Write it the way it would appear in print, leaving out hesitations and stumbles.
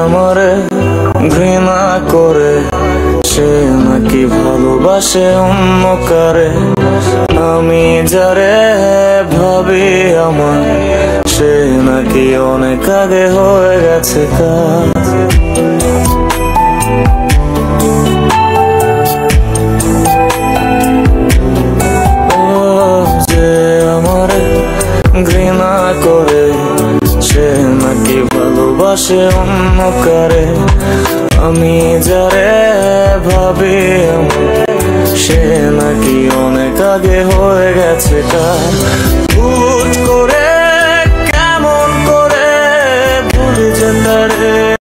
আমারে ঘৃণা করে, সে নাকি ভালোবাসে অন্য কারে। আমি যারে ভাবি আমার, সে নাকি অনেক আগে হয়ে গেছে কার। যে আমারে ঘৃণা করে, সে নাকি ভালোবাসে অন্য কারে। আমি যারে ভাবি সে নাকি অনেক আগে হয়ে গেছে কার। হুট করে কেমন করে ভুলে যেতে রে